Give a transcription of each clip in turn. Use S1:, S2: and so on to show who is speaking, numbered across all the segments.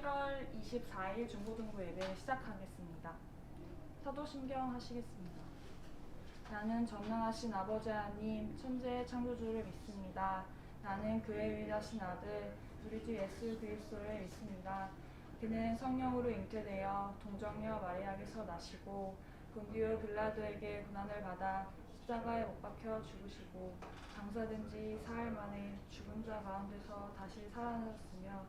S1: 11월 24일 중고등부 예배를 시작하겠습니다. 사도신경 하시겠습니다. 나는 전능하신 아버지 하나님 천지의 창조주를 믿습니다. 나는 그의 위대하신 아들 우리 주 예수 그리스도를 믿습니다. 그는 성령으로 잉태되어 동정녀 마리아에게서 나시고 본디오 빌라도에게 고난을 받아 십자가에 못 박혀 죽으시고 장사된 지 사흘 만에 죽은 자 가운데서 다시 살아나셨으며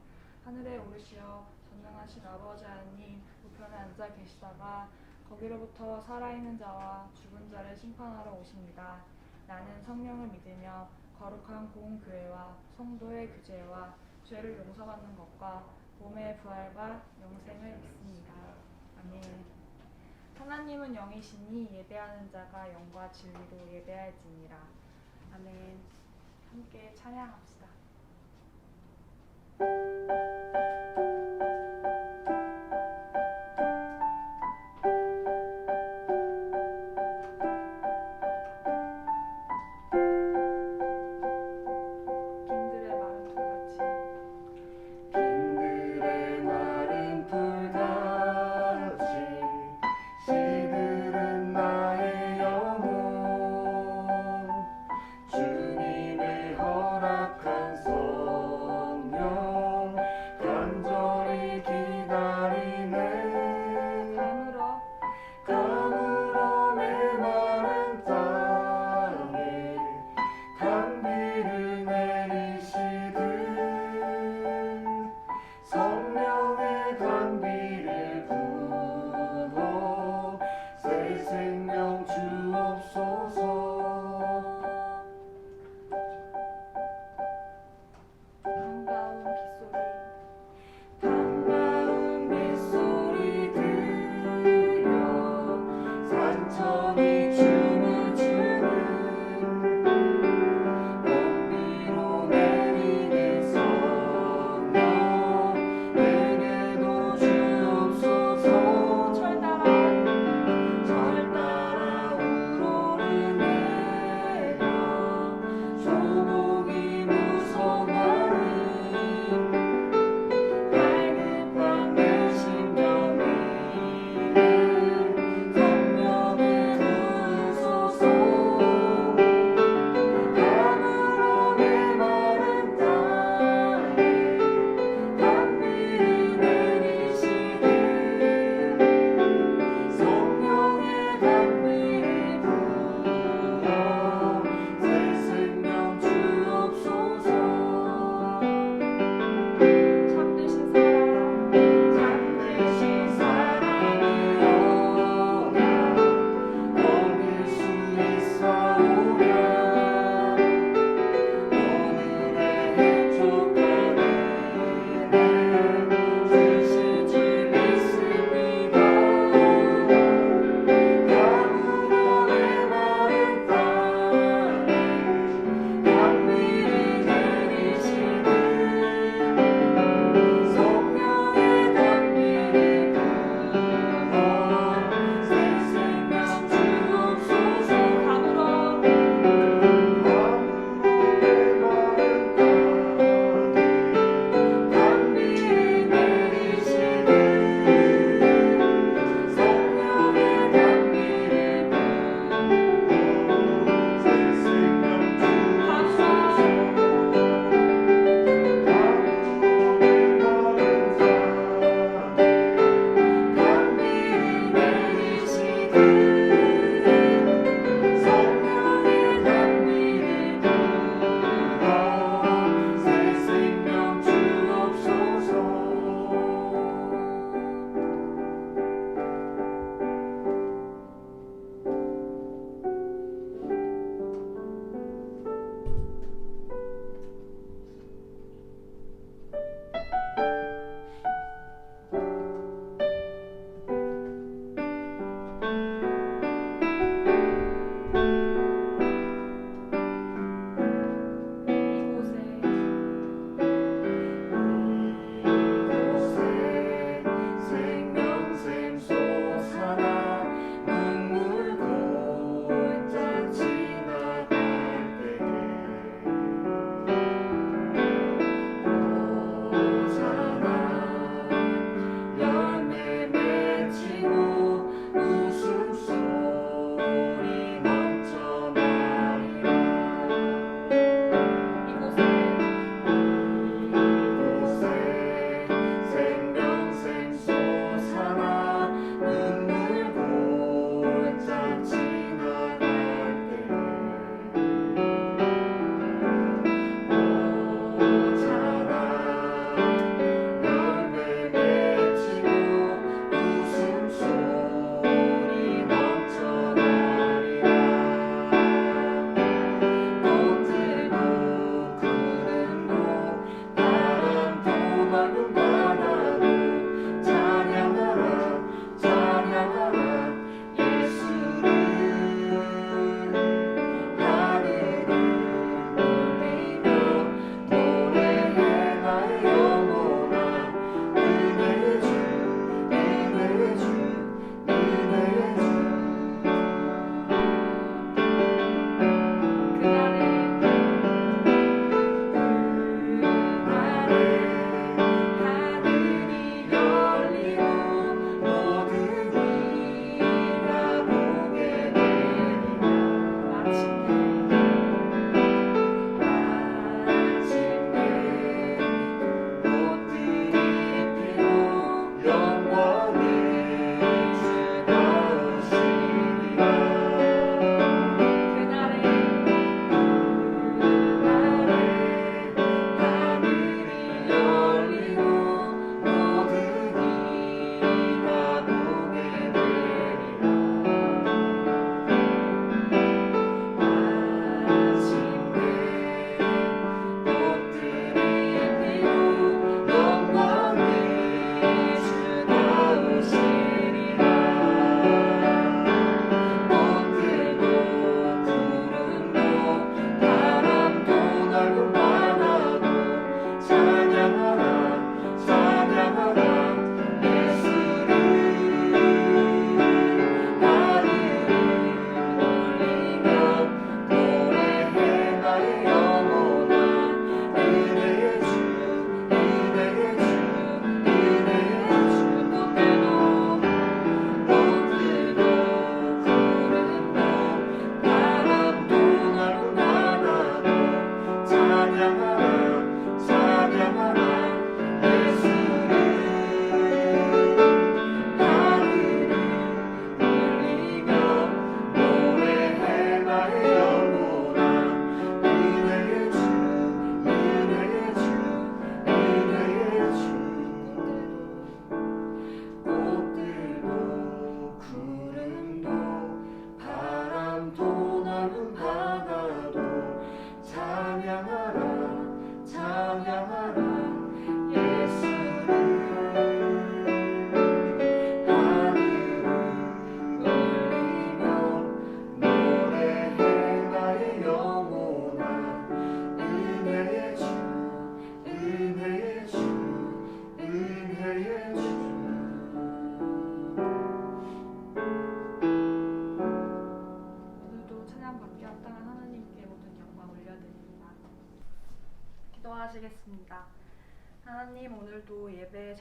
S1: 하늘에 오르시어 전능하신 아버지 하나님 우편에 앉아 계시다가 거기로부터 살아있는 자와 죽은 자를 심판하러 오십니다. 나는 성령을 믿으며 거룩한 공교회와 성도의 규제와 죄를 용서받는 것과 몸의 부활과 영생을 믿습니다. 아멘. 하나님은 영이시니 예배하는 자가 영과 진리로 예배할지니라. 아멘. 함께 찬양합시다.
S2: 주님의 허락한 성령 간절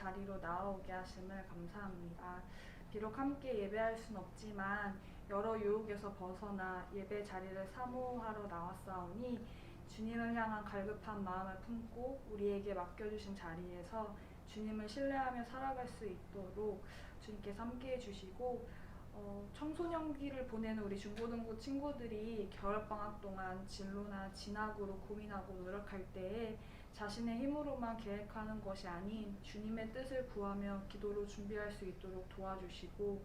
S1: 자리로 나아오게 하심을 감사합니다. 비록 함께 예배할 순 없지만 여러 유혹에서 벗어나 예배 자리를 사모하러 나왔사오니 주님을 향한 갈급한 마음을 품고 우리에게 맡겨주신 자리에서 주님을 신뢰하며 살아갈 수 있도록 주님께서 함께해 주시고, 청소년기를 보내는 우리 중고등부 친구들이 겨울방학 동안 진로나 진학으로 고민하고 노력할 때에 자신의 힘으로만 계획하는 것이 아닌 주님의 뜻을 구하며 기도로 준비할 수 있도록 도와주시고,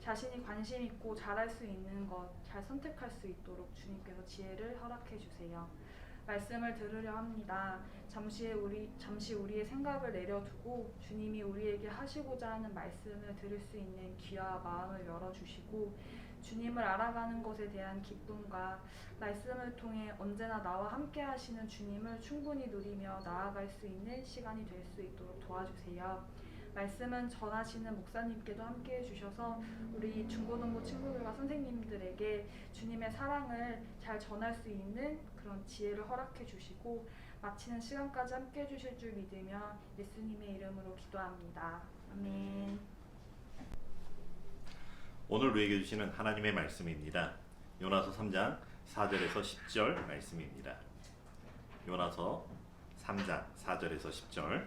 S1: 자신이 관심 있고 잘할 수 있는 것 잘 선택할 수 있도록 주님께서 지혜를 허락해 주세요. 말씀을 들으려 합니다. 잠시 우리의 생각을 내려두고 주님이 우리에게 하시고자 하는 말씀을 들을 수 있는 귀와 마음을 열어주시고, 주님을 알아가는 것에 대한 기쁨과 말씀을 통해 언제나 나와 함께 하시는 주님을 충분히 누리며 나아갈 수 있는 시간이 될 수 있도록 도와주세요. 말씀은 전하시는 목사님께도 함께 해주셔서 우리 중고등부 친구들과 선생님들에게 주님의 사랑을 잘 전할 수 있는 그런 지혜를 허락해 주시고, 마치는 시간까지 함께 해주실 줄 믿으며 예수님의 이름으로 기도합니다. 아멘.
S2: 오늘 우리에게 주시는 하나님의 말씀입니다. 요나서 3장 4절에서 10절 말씀입니다. 요나서 3장 4절에서 10절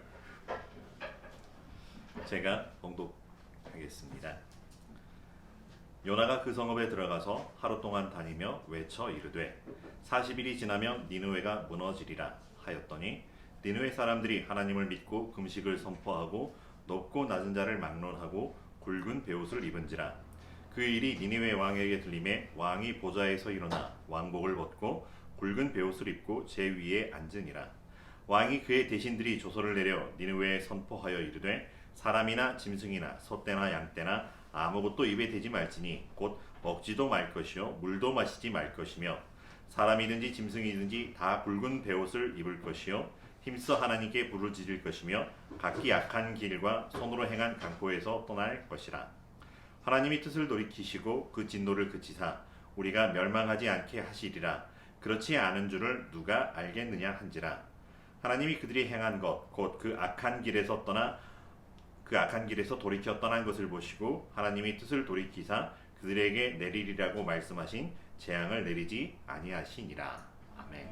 S2: 제가 봉독하겠습니다. 요나가 그 성읍에 들어가서 하루 동안 다니며 외쳐 이르되 40일이 지나면 니느웨가 무너지리라 하였더니 니느웨 사람들이 하나님을 믿고 금식을 선포하고 높고 낮은 자를 막론하고 굵은 베옷을 입은지라. 그 일이 니느웨 왕에게 들림에 왕이 보좌에서 일어나 왕복을 벗고 굵은 베옷을 입고 제 위에 앉으니라. 왕이 그의 대신들이 조서를 내려 니느웨에 선포하여 이르되 사람이나 짐승이나 소떼나 양떼나 아무것도 입에 대지 말지니 곧 먹지도 말 것이요 물도 마시지 말 것이며 사람이든지 짐승이든지 다 굵은 베옷을 입을 것이요 힘써 하나님께 부르짖을 것이며 각기 악한 길과 손으로 행한 강포에서 떠날 것이라. 하나님이 뜻을 돌이키시고 그 진노를 그치사 우리가 멸망하지 않게 하시리라. 그렇지 않은 줄을 누가 알겠느냐 한지라. 하나님이 그들이 행한 것 곧 그 악한 길에서 돌이켜 떠난 것을 보시고 하나님이 뜻을 돌이키사 그들에게 내리리라고 말씀하신 재앙을 내리지 아니하시니라. 아멘.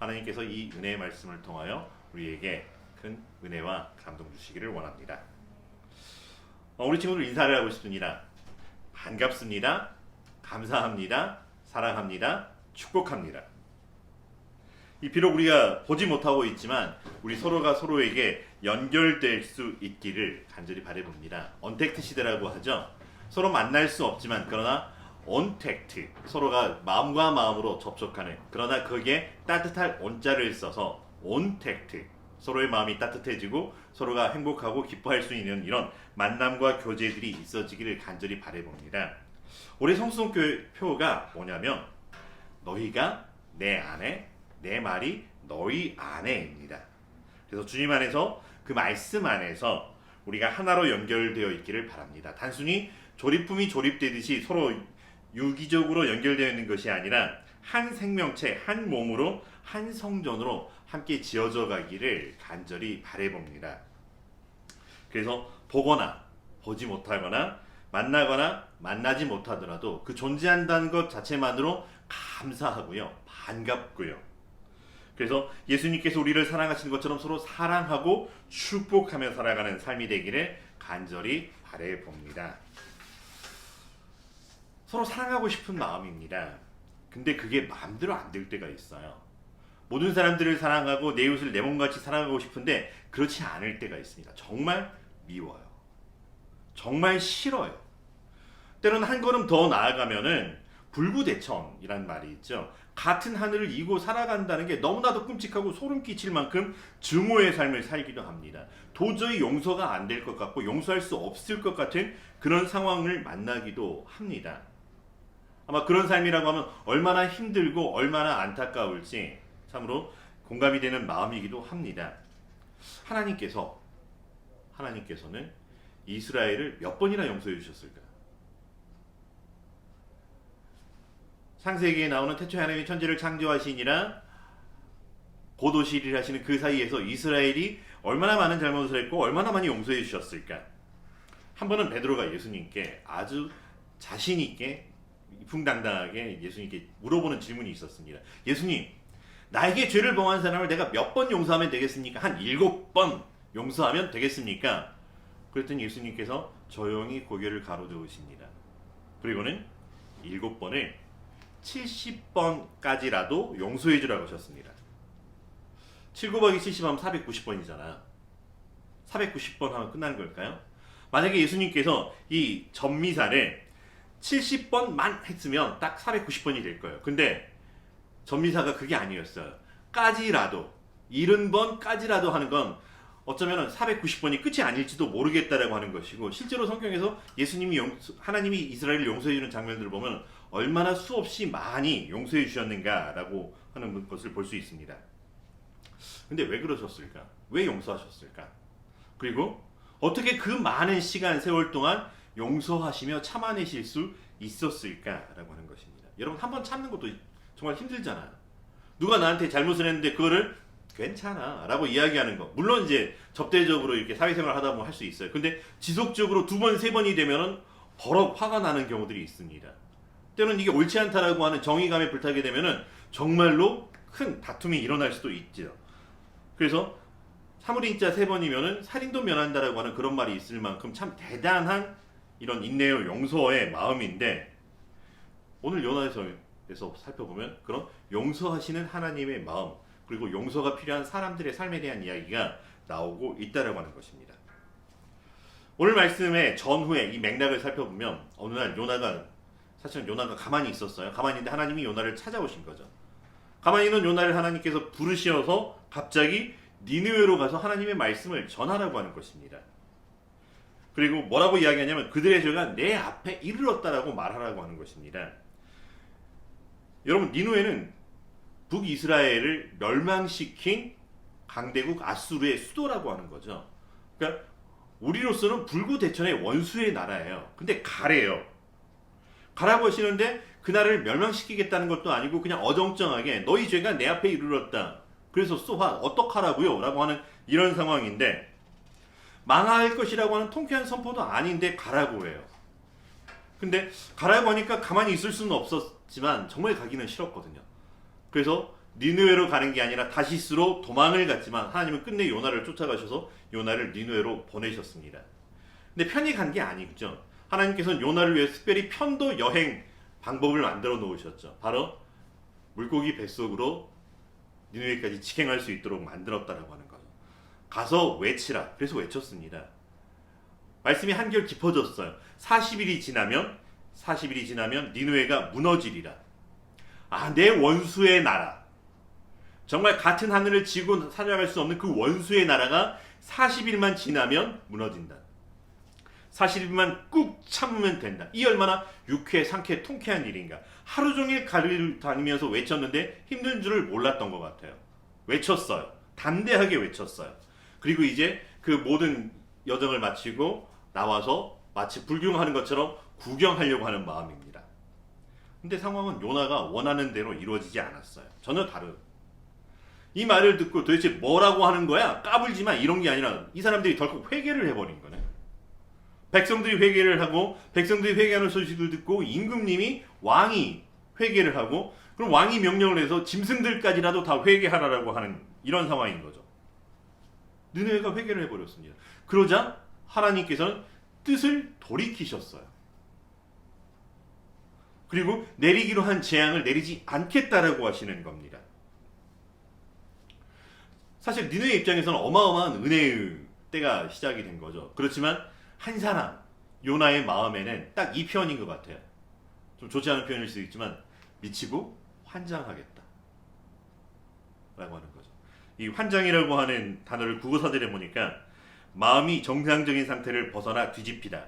S2: 하나님께서 이 은혜의 말씀을 통하여 우리에게 큰 은혜와 감동 주시기를 원합니다. 우리 친구들 인사를 하고 싶습니다. 반갑습니다. 감사합니다. 사랑합니다. 축복합니다. 비록 우리가 보지 못하고 있지만 우리 서로가 서로에게 연결될 수 있기를 간절히 바라봅니다. 언택트 시대라고 하죠. 서로 만날 수 없지만 그러나 온택트, 서로가 마음과 마음으로 접촉하는, 그러나 거기에 따뜻할 온자를 써서 온택트, 서로의 마음이 따뜻해지고 서로가 행복하고 기뻐할 수 있는 이런 만남과 교제들이 있어지기를 간절히 바라봅니다. 올해 성수성교회가 뭐냐면 너희가 내 안에, 내 말이 너희 안에입니다. 그래서 주님 안에서, 그 말씀 안에서 우리가 하나로 연결되어 있기를 바랍니다. 단순히 조립품이 조립되듯이 서로 유기적으로 연결되어 있는 것이 아니라 한 생명체, 한 몸으로, 한 성전으로 함께 지어져 가기를 간절히 바라봅니다. 그래서 보거나 보지 못하거나 만나거나 만나지 못하더라도 그 존재한다는 것 자체만으로 감사하고요, 반갑고요. 그래서 예수님께서 우리를 사랑하신 것처럼 서로 사랑하고 축복하며 살아가는 삶이 되기를 간절히 바라봅니다. 서로 사랑하고 싶은 마음입니다. 근데 그게 마음대로 안 될 때가 있어요. 모든 사람들을 사랑하고 내 이웃을 내 몸같이 사랑하고 싶은데 그렇지 않을 때가 있습니다. 정말 미워요. 정말 싫어요. 때로는 한 걸음 더 나아가면은 불구대천이란 말이 있죠. 같은 하늘을 이고 살아간다는 게 너무나도 끔찍하고 소름 끼칠 만큼 증오의 삶을 살기도 합니다. 도저히 용서가 안 될 것 같고 용서할 수 없을 것 같은 그런 상황을 만나기도 합니다. 아마 그런 삶이라고 하면 얼마나 힘들고 얼마나 안타까울지 참으로 공감이 되는 마음이기도 합니다. 하나님께서는 이스라엘을 몇 번이나 용서해 주셨을까요? 창세기에 나오는 태초에 하나님이 천지를 창조하시니라 곧 오시리라 하시는 그 사이에서 이스라엘이 얼마나 많은 잘못을 했고 얼마나 많이 용서해 주셨을까? 한 번은 베드로가 예수님께 아주 자신 있게 풍당당하게 예수님께 물어보는 질문이 있었습니다. 예수님, 나에게 죄를 범한 사람을 내가 몇 번 용서하면 되겠습니까? 한 7번 용서하면 되겠습니까? 그랬더니 예수님께서 조용히 고개를 가로저으십니다. 그리고는 7번을 70번까지라도 용서해 주라고 하셨습니다. 7 곱하기 70 하면 490번이잖아. 490번 하면 끝나는 걸까요? 만약에 예수님께서 이 전미사를 70번만 했으면 딱 490번이 될 거예요. 근데 전미사가 그게 아니었어요. 까지라도 70번까지라도 하는 건 어쩌면 490번이 끝이 아닐지도 모르겠다라고 하는 것이고, 실제로 성경에서 하나님이 이스라엘을 용서해 주는 장면들을 보면 얼마나 수없이 많이 용서해 주셨는가라고 하는 것을 볼 수 있습니다. 근데 왜 그러셨을까? 왜 용서하셨을까? 그리고 어떻게 그 많은 시간 세월 동안 용서하시며 참아내실 수 있었을까라고 하는 것입니다. 여러분, 한번 참는 것도 정말 힘들잖아요. 누가 나한테 잘못을 했는데 그거를 괜찮아 라고 이야기하는 거, 물론 이제 접대적으로 이렇게 사회생활 하다 보면 할 수 있어요. 근데 지속적으로 2번, 3번이 되면은 버럭 화가 나는 경우들이 있습니다. 때로는 이게 옳지 않다라고 하는 정의감에 불타게 되면은 정말로 큰 다툼이 일어날 수도 있죠. 그래서 사무리인자 3번이면은 살인도 면한다라고 하는 그런 말이 있을 만큼 참 대단한 이런 인내와 용서의 마음인데, 오늘 요나서에서 살펴보면 그런 용서하시는 하나님의 마음, 그리고 용서가 필요한 사람들의 삶에 대한 이야기가 나오고 있다라고 하는 것입니다. 오늘 말씀의 전후에 이 맥락을 살펴보면 어느 날 사실은 요나가 가만히 있었어요. 가만히 있는데 하나님이 요나를 찾아오신 거죠. 가만히 있는 요나를 하나님께서 부르셔서 갑자기 니느웨로 가서 하나님의 말씀을 전하라고 하는 것입니다. 그리고 뭐라고 이야기하냐면 그들의 죄가 내 앞에 이르렀다라고 말하라고 하는 것입니다. 여러분, 니느웨는 북이스라엘을 멸망시킨 강대국 아수르의 수도라고 하는 거죠. 그러니까 우리로서는 불구대천의 원수의 나라예요. 근데 가래요. 가라고 하시는데 그 나라를 멸망시키겠다는 것도 아니고 그냥 어정쩡하게 너희 죄가 내 앞에 이르렀다, 그래서 쏘아 어떡하라고요? 라고 하는 이런 상황인데, 망할 것이라고 하는 통쾌한 선포도 아닌데 가라고 해요. 근데 가라고 하니까 가만히 있을 수는 없었지만 정말 가기는 싫었거든요. 그래서 니느웨로 가는 게 아니라 다시스로 도망을 갔지만 하나님은 끝내 요나를 쫓아가셔서 요나를 니느웨로 보내셨습니다. 근데 편히 간 게 아니죠. 하나님께서는 요나를 위해 특별히 편도 여행 방법을 만들어 놓으셨죠. 바로 물고기 뱃속으로 니느웨까지 직행할 수 있도록 만들었다라고 하는 거죠. 가서 외치라. 그래서 외쳤습니다. 말씀이 한결 깊어졌어요. 40일이 지나면 니느웨가 무너지리라. 아, 내 원수의 나라, 정말 같은 하늘을 지고 살아갈 수 없는 그 원수의 나라가 40일만 지나면 무너진다. 40일만 꾹 참으면 된다. 이 얼마나 유쾌, 상쾌, 통쾌한 일인가. 하루 종일 가리를 다니면서 외쳤는데 힘든 줄을 몰랐던 것 같아요. 외쳤어요. 담대하게 외쳤어요. 그리고 이제 그 모든 여정을 마치고 나와서 마치 불경하는 것처럼 구경하려고 하는 마음입니다. 근데 상황은 요나가 원하는 대로 이루어지지 않았어요. 전혀 다른. 이 말을 듣고 도대체 뭐라고 하는 거야? 까불지만 이런 게 아니라 이 사람들이 덜컥 회개를 해버린 거네. 백성들이 회개를 하고, 백성들이 회개하는 소식을 듣고 임금님이, 왕이 회개를 하고, 그럼 왕이 명령을 해서 짐승들까지라도 다 회개하라라고 하는 이런 상황인 거죠. 느헤미야가 회개를 해버렸습니다. 그러자 하나님께서는 뜻을 돌이키셨어요. 그리고 내리기로 한 재앙을 내리지 않겠다라고 하시는 겁니다. 사실 니느웨 입장에서는 어마어마한 은혜의 때가 시작이 된 거죠. 그렇지만 한 사람, 요나의 마음에는 딱 이 표현인 것 같아요. 좀 좋지 않은 표현일 수도 있지만 미치고 환장하겠다 라고 하는 거죠. 이 환장이라고 하는 단어를 국어사전에 보니까 마음이 정상적인 상태를 벗어나 뒤집히다,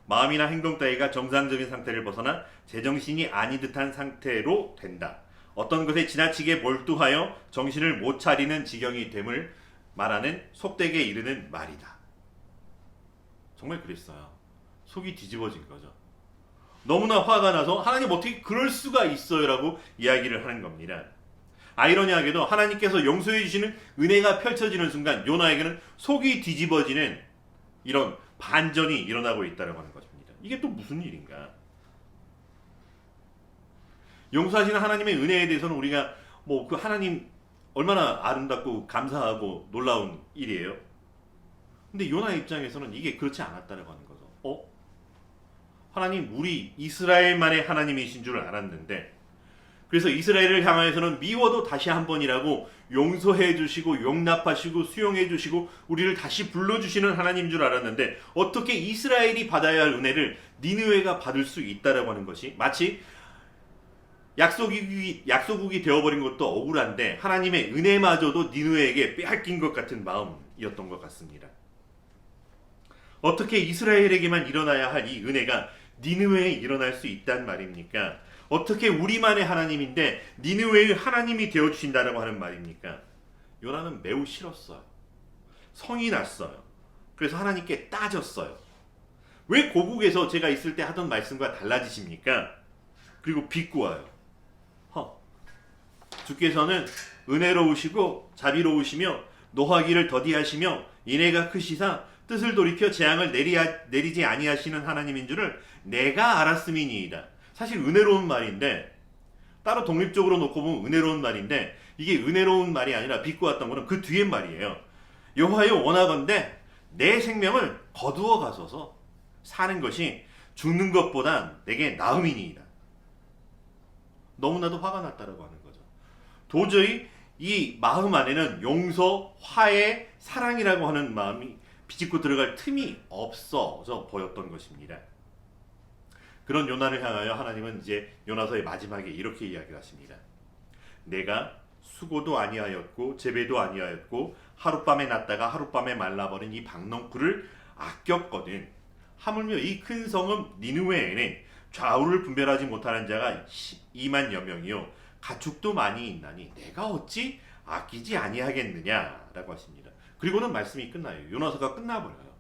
S2: 마음이나 행동 따위가 정상적인 상태를 벗어나 제정신이 아닌 듯한 상태로 된다, 어떤 것에 지나치게 몰두하여 정신을 못 차리는 지경이 됨을 말하는 속되게 이르는 말이다. 정말 그랬어요. 속이 뒤집어진 거죠. 너무나 화가 나서 하나님 어떻게 그럴 수가 있어요? 라고 이야기를 하는 겁니다. 아이러니하게도 하나님께서 용서해 주시는 은혜가 펼쳐지는 순간 요나에게는 속이 뒤집어지는 이런 반전이 일어나고 있다고 하는 것입니다. 이게 또 무슨 일인가? 용서하시는 하나님의 은혜에 대해서는 우리가 뭐 그 하나님 얼마나 아름답고 감사하고 놀라운 일이에요. 근데 요나 입장에서는 이게 그렇지 않았다고 하는 거죠. 하나님, 우리 이스라엘만의 하나님이신 줄 알았는데, 그래서 이스라엘을 향하여서는 미워도 다시 한 번이라고 용서해 주시고 용납하시고 수용해 주시고 우리를 다시 불러주시는 하나님인 줄 알았는데, 어떻게 이스라엘이 받아야 할 은혜를 니느웨가 받을 수 있다라고 하는 것이 마치 약소국이 되어버린 것도 억울한데 하나님의 은혜마저도 니느웨에게 빼앗긴 것 같은 마음이었던 것 같습니다. 어떻게 이스라엘에게만 일어나야 할 이 은혜가 니느웨에 일어날 수 있단 말입니까? 어떻게 우리만의 하나님인데 니느웨의 하나님이 되어주신다라고 하는 말입니까? 요나는 매우 싫었어요. 성이 났어요. 그래서 하나님께 따졌어요. 왜 고국에서 제가 있을 때 하던 말씀과 달라지십니까? 그리고 비꼬아요. 주께서는 은혜로우시고 자비로우시며 노하기를 더디하시며 인애가 크시사 뜻을 돌이켜 재앙을 내리지 아니하시는 하나님인 줄을 내가 알았음이니이다. 사실 은혜로운 말인데, 따로 독립적으로 놓고 보면 은혜로운 말인데, 이게 은혜로운 말이 아니라 비꼬았던 거는 그 뒤에 말이에요. 여호와여, 원하건대 내 생명을 거두어 가소서. 사는 것이 죽는 것보다 내게 나음이니이다. 너무나도 화가 났다라고 하는 거죠. 도저히 이 마음 안에는 용서, 화해, 사랑이라고 하는 마음이 비집고 들어갈 틈이 없어져 보였던 것입니다. 그런 요나를 향하여 하나님은 이제 요나서의 마지막에 이렇게 이야기를 하십니다. 내가 수고도 아니하였고 재배도 아니하였고 하룻밤에 났다가 하룻밤에 말라버린 이 박농풀을 아꼈거든. 하물며 이 큰 성읍 니느웨에는 좌우를 분별하지 못하는 자가 12만여 명이요 가축도 많이 있나니 내가 어찌 아끼지 아니하겠느냐라고 하십니다. 그리고는 말씀이 끝나요. 요나서가 끝나버려요.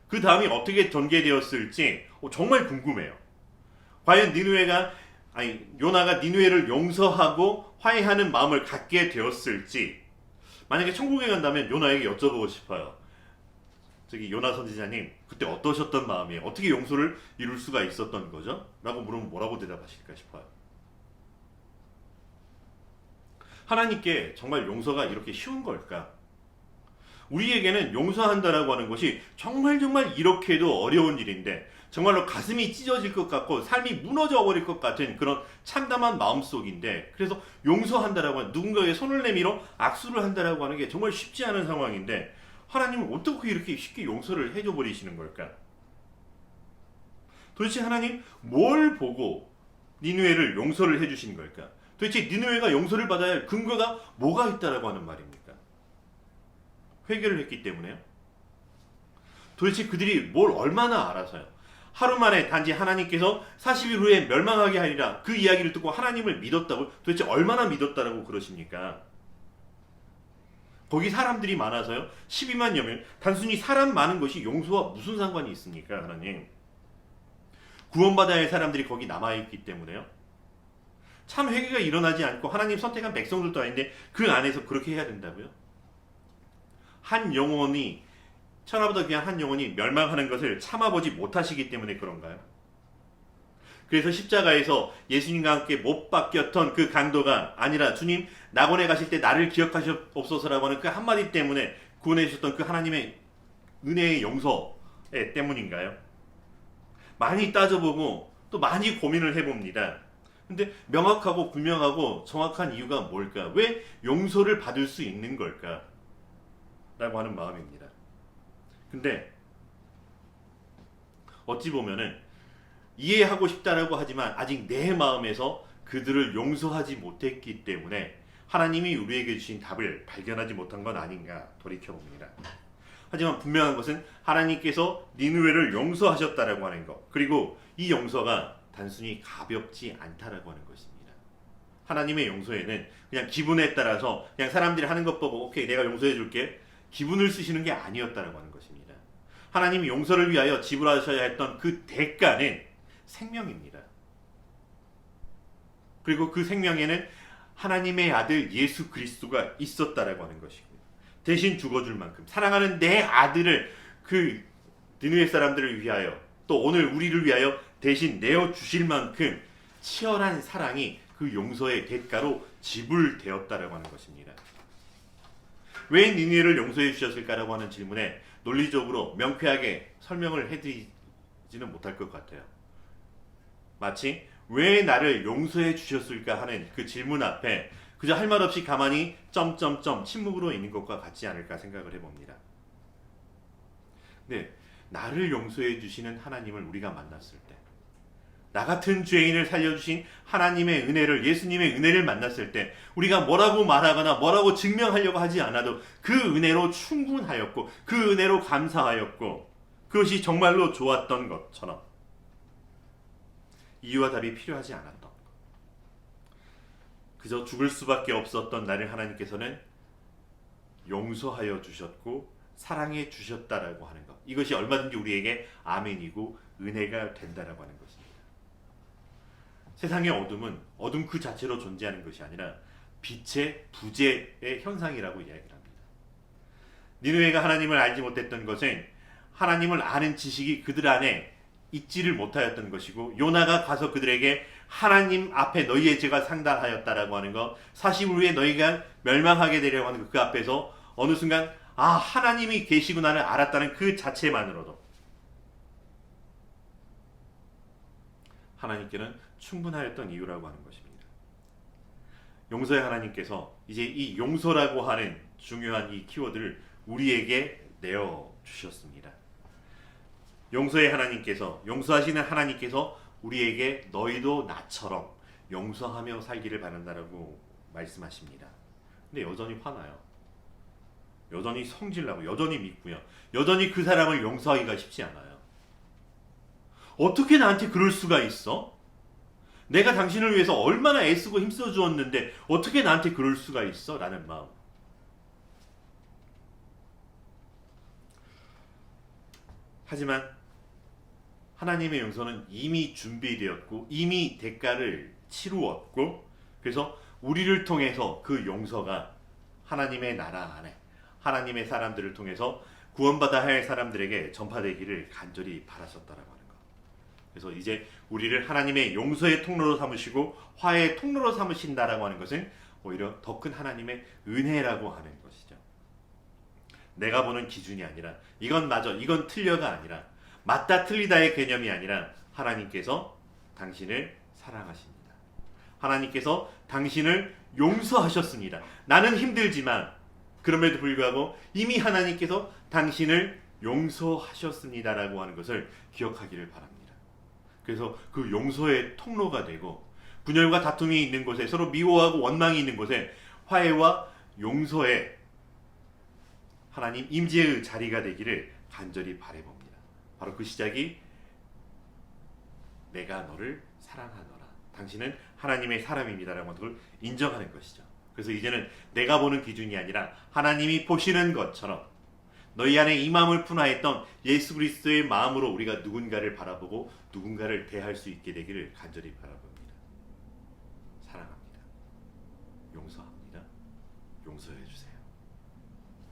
S2: 그 다음이 어떻게 전개되었을지 정말 궁금해요. 과연 요나가 니느웨를 용서하고 화해하는 마음을 갖게 되었을지, 만약에 천국에 간다면 요나에게 여쭤보고 싶어요. 저기 요나 선지자님, 그때 어떠셨던 마음이에요? 어떻게 용서를 이룰 수가 있었던 거죠? 라고 물으면 뭐라고 대답하실까 싶어요. 하나님께 정말 용서가 이렇게 쉬운 걸까? 우리에게는 용서한다라고 하는 것이 정말 이렇게도 어려운 일인데, 정말로 가슴이 찢어질 것 같고 삶이 무너져 버릴 것 같은 그런 참담한 마음속인데, 그래서 용서한다라고 하는, 누군가에게 손을 내밀어 악수를 한다라고 하는 게 정말 쉽지 않은 상황인데 하나님은 어떻게 이렇게 쉽게 용서를 해줘 버리시는 걸까? 도대체 하나님 뭘 보고 니느웨를 용서를 해주신 걸까? 도대체 니느웨가 용서를 받아야 할 근거가 뭐가 있다라고 하는 말입니까? 회개를 했기 때문에요? 도대체 그들이 뭘 얼마나 알아서요? 하루 만에 단지 하나님께서 40일 후에 멸망하게 하리라 그 이야기를 듣고 하나님을 믿었다고, 도대체 얼마나 믿었다라고 그러십니까? 거기 사람들이 많아서요 12만여 명, 단순히 사람 많은 것이 용서와 무슨 상관이 있습니까? 하나님, 구원받아야 할 사람들이 거기 남아있기 때문에요. 참 회개가 일어나지 않고 하나님 선택한 백성들도 아닌데 그 안에서 그렇게 해야 된다고요? 한 영혼이, 천하보다 귀한 한 영혼이 멸망하는 것을 참아보지 못하시기 때문에 그런가요? 그래서 십자가에서 예수님과 함께 못 박혔던 그 강도가 아니라 주님 낙원에 가실 때 나를 기억하시옵소서라고 하는 그 한마디 때문에 구원해 주셨던 그 하나님의 은혜의 용서 때문인가요? 많이 따져보고 또 많이 고민을 해봅니다. 근데 명확하고 분명하고 정확한 이유가 뭘까? 왜 용서를 받을 수 있는 걸까? 라고 하는 마음입니다. 근데 어찌 보면은 이해하고 싶다라고 하지만 아직 내 마음에서 그들을 용서하지 못했기 때문에 하나님이 우리에게 주신 답을 발견하지 못한 건 아닌가 돌이켜봅니다. 하지만 분명한 것은 하나님께서 니느웨를 용서하셨다라고 하는 것, 그리고 이 용서가 단순히 가볍지 않다라고 하는 것입니다. 하나님의 용서에는 그냥 기분에 따라서 그냥 사람들이 하는 것 보고 오케이 내가 용서해 줄게 기분을 쓰시는 게 아니었다라고 하는 것입니다. 하나님이 용서를 위하여 지불하셔야 했던 그 대가는 생명입니다. 그리고 그 생명에는 하나님의 아들 예수 그리스도가 있었다라고 하는 것이고요. 대신 죽어줄 만큼 사랑하는 내 아들을 그 느느웨 사람들을 위하여 또 오늘 우리를 위하여 대신 내어 주실 만큼 치열한 사랑이 그 용서의 대가로 지불되었다라고 하는 것입니다. 왜 니느웨를 용서해 주셨을까라고 하는 질문에 논리적으로 명쾌하게 설명을 해드리지는 못할 것 같아요. 마치 왜 나를 용서해 주셨을까 하는 그 질문 앞에 그저 할 말 없이 가만히 점점점 침묵으로 있는 것과 같지 않을까 생각을 해봅니다. 네, 나를 용서해 주시는 하나님을 우리가 만났을 때, 나 같은 죄인을 살려주신 하나님의 은혜를, 예수님의 은혜를 만났을 때 우리가 뭐라고 말하거나 뭐라고 증명하려고 하지 않아도 그 은혜로 충분하였고 그 은혜로 감사하였고 그것이 정말로 좋았던 것처럼 이유와 답이 필요하지 않았던 것. 그저 죽을 수밖에 없었던 나를 하나님께서는 용서하여 주셨고 사랑해 주셨다라고 하는 것. 이것이 얼마든지 우리에게 아멘이고 은혜가 된다라고 하는 것입니다. 세상의 어둠은 어둠 그 자체로 존재하는 것이 아니라 빛의 부재의 현상이라고 이야기를 합니다. 니느웨가 하나님을 알지 못했던 것은 하나님을 아는 지식이 그들 안에 있지를 못하였던 것이고 요나가 가서 그들에게 하나님 앞에 너희의 죄가 상달하였다라고 하는 것, 40일 후에 너희가 멸망하게 되려고 하는 그 앞에서 어느 순간 하나님이 계시구나를 알았다는 그 자체만으로도 하나님께는 충분하였던 이유라고 하는 것입니다. 용서의 하나님께서 이제 이 용서라고 하는 중요한 이 키워드를 우리에게 내어주셨습니다. 용서의 하나님께서, 용서하시는 하나님께서 우리에게 너희도 나처럼 용서하며 살기를 바란다라고 말씀하십니다. 근데 여전히 화나요. 여전히 성질나고 여전히 믿고요. 여전히 그 사람을 용서하기가 쉽지 않아요. 어떻게 나한테 그럴 수가 있어? 내가 당신을 위해서 얼마나 애쓰고 힘써 주었는데 어떻게 나한테 그럴 수가 있어? 라는 마음. 하지만 하나님의 용서는 이미 준비되었고 이미 대가를 치루었고 그래서 우리를 통해서 그 용서가 하나님의 나라 안에 하나님의 사람들을 통해서 구원받아야 할 사람들에게 전파되기를 간절히 바라셨다라고 하는 것. 그래서 이제 우리를 하나님의 용서의 통로로 삼으시고 화해의 통로로 삼으신다라고 하는 것은 오히려 더 큰 하나님의 은혜라고 하는 것이죠. 내가 보는 기준이 아니라 이건 맞아, 이건 틀려가 아니라 맞다 틀리다의 개념이 아니라 하나님께서 당신을 사랑하십니다. 하나님께서 당신을 용서하셨습니다. 나는 힘들지만 그럼에도 불구하고 이미 하나님께서 당신을 용서하셨습니다라고 하는 것을 기억하기를 바랍니다. 그래서 그 용서의 통로가 되고 분열과 다툼이 있는 곳에 서로 미워하고 원망이 있는 곳에 화해와 용서의 하나님 임재의 자리가 되기를 간절히 바라봅니다. 바로 그 시작이 내가 너를 사랑하노라. 당신은 하나님의 사람입니다라고 하는 걸 인정하는 것이죠. 그래서 이제는 내가 보는 기준이 아니라 하나님이 보시는 것처럼 너희 안에 이 마음을 품하였던 예수 그리스도의 마음으로 우리가 누군가를 바라보고 누군가를 대할 수 있게 되기를 간절히 바라봅니다. 사랑합니다. 용서합니다. 용서해 주세요.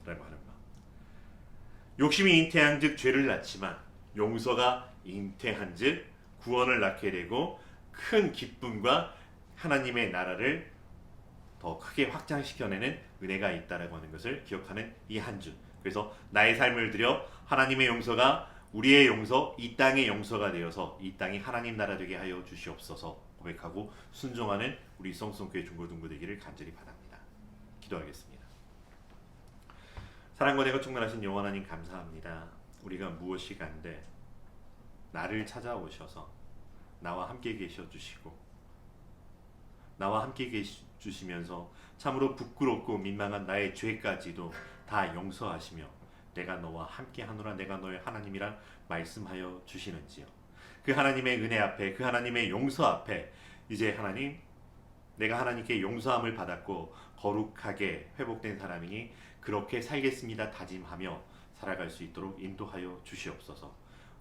S2: 라고 하는 마음. 욕심이 잉태한 즉 죄를 낳지만 용서가 잉태한 즉 구원을 낳게 되고 큰 기쁨과 하나님의 나라를 더 크게 확장시켜내는 은혜가 있다라고 하는 것을 기억하는 이 한 주. 그래서 나의 삶을 들여 하나님의 용서가 우리의 용서, 이 땅의 용서가 되어서 이 땅이 하나님 나라 되게 하여 주시옵소서 고백하고 순종하는 우리 성성교회 중고등부 되기를 간절히 바랍니다. 기도하겠습니다. 사랑과 내가 충만하신 여호와 하나님 감사합니다. 우리가 무엇이 간데 나를 찾아오셔서 나와 함께 계셔 주시고 나와 함께 주시면서 참으로 부끄럽고 민망한 나의 죄까지도 다 용서하시며 내가 너와 함께 하노라 내가 너의 하나님이라 말씀하여 주시는지요. 그 하나님의 은혜 앞에 그 하나님의 용서 앞에 이제 하나님 내가 하나님께 용서함을 받았고 거룩하게 회복된 사람이니 그렇게 살겠습니다 다짐하며 살아갈 수 있도록 인도하여 주시옵소서.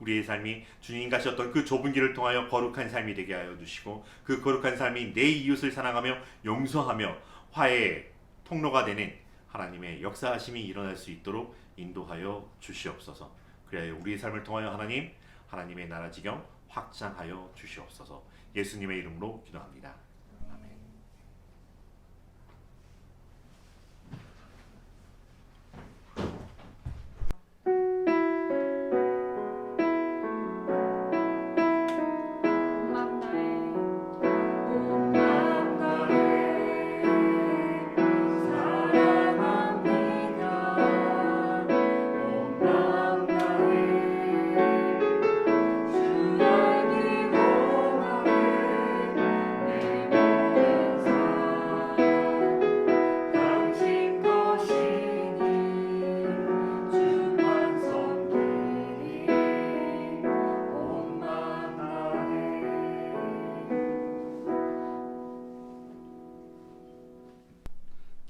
S2: 우리의 삶이 주님 가셨던 그 좁은 길을 통하여 거룩한 삶이 되게 하여 주시고 그 거룩한 삶이 내 이웃을 사랑하며 용서하며 화해의 통로가 되는 하나님의 역사하심이 일어날 수 있도록 인도하여 주시옵소서. 그리하여 우리의 삶을 통하여 하나님의 나라 지경 확장하여 주시옵소서. 예수님의 이름으로 기도합니다. 아멘.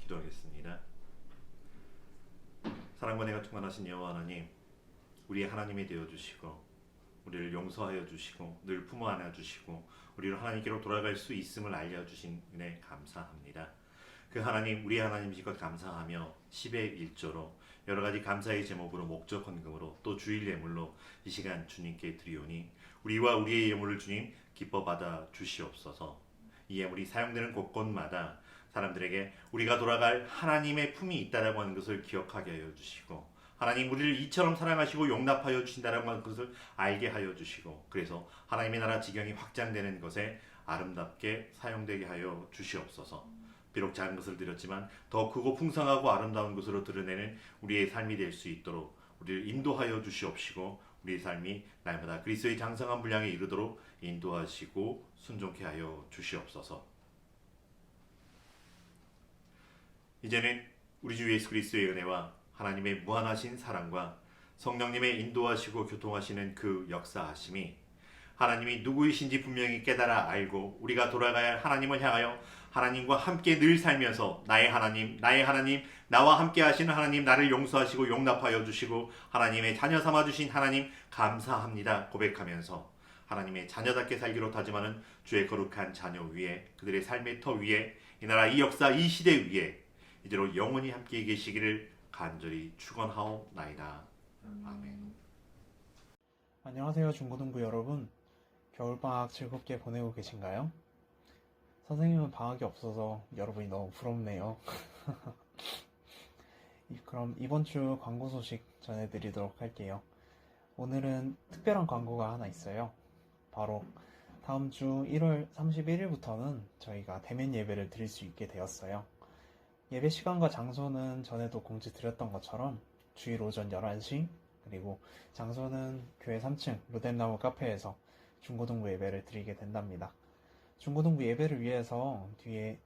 S2: 기도하겠습니다. 사랑과 은혜가 충만하신 여호와 하나님, 우리의 하나님이 되어 주시고 우리를 용서하여 주시고 늘 품어 안아 주시고 우리를 하나님께로 돌아갈 수 있음을 알려 주신 은혜 감사합니다. 그 하나님, 우리 하나님이신 것 감사하며 10의 1조로 여러 가지 감사의 제목으로 목적 헌금으로 또 주일 예물로 이 시간 주님께 드리오니 우리와 우리의 예물을 주님 기뻐 받아 주시옵소서. 이 예물이 사용되는 곳곳마다 사람들에게 우리가 돌아갈 하나님의 품이 있다라고 하는 것을 기억하게 하여 주시고 하나님 우리를 이처럼 사랑하시고 용납하여 주신다라고 하는 것을 알게 하여 주시고 그래서 하나님의 나라 지경이 확장되는 것에 아름답게 사용되게 하여 주시옵소서. 비록 작은 것을 드렸지만 더 크고 풍성하고 아름다운 것으로 드러내는 우리의 삶이 될 수 있도록 우리를 인도하여 주시옵시고 우리의 삶이 날마다 그리스도의 장성한 분량에 이르도록 인도하시고 순종케 하여 주시옵소서. 이제는 우리 주 예수 그리스도의 은혜와 하나님의 무한하신 사랑과 성령님의 인도하시고 교통하시는 그 역사하심이 하나님이 누구이신지 분명히 깨달아 알고 우리가 돌아가야 할 하나님을 향하여 하나님과 함께 늘 살면서 나의 하나님, 나와 함께 하시는 하나님, 나를 용서하시고 용납하여 주시고 하나님의 자녀 삼아 주신 하나님 감사합니다 고백하면서 하나님의 자녀답게 살기로 다짐하는 주의 거룩한 자녀 위에 그들의 삶의 터 위에 이 나라 이 역사 이 시대 위에 이대로 영원히 함께 계시기를 간절히 축원하옵나이다. 아멘.
S3: 안녕하세요, 중고등부 여러분. 겨울방학 즐겁게 보내고 계신가요? 선생님은 방학이 없어서 여러분이 너무 부럽네요. 그럼 이번 주 광고 소식 전해드리도록 할게요. 오늘은 특별한 광고가 하나 있어요. 바로 다음 주 1월 31일부터는 저희가 대면 예배를 드릴 수 있게 되었어요. 예배 시간과 장소는 전에도 공지 드렸던 것처럼 주일 오전 11시, 그리고 장소는 교회 3층 로뎀나무 카페에서 중고등부 예배를 드리게 된답니다. 중고등부 예배를 위해서 뒤에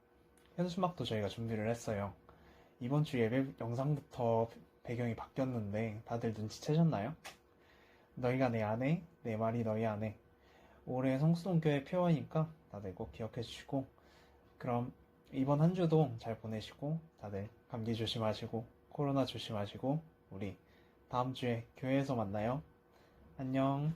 S3: 현수막도 저희가 준비를 했어요. 이번 주 예배 영상부터 배경이 바뀌었는데 다들 눈치채셨나요? 너희가 내 안에, 내 말이 너희 안에. 올해 성수동교회 표어니까 다들 꼭 기억해 주시고, 그럼 이번 한 주도 잘 보내시고 다들 감기 조심하시고 코로나 조심하시고 우리 다음 주에 교회에서 만나요. 안녕.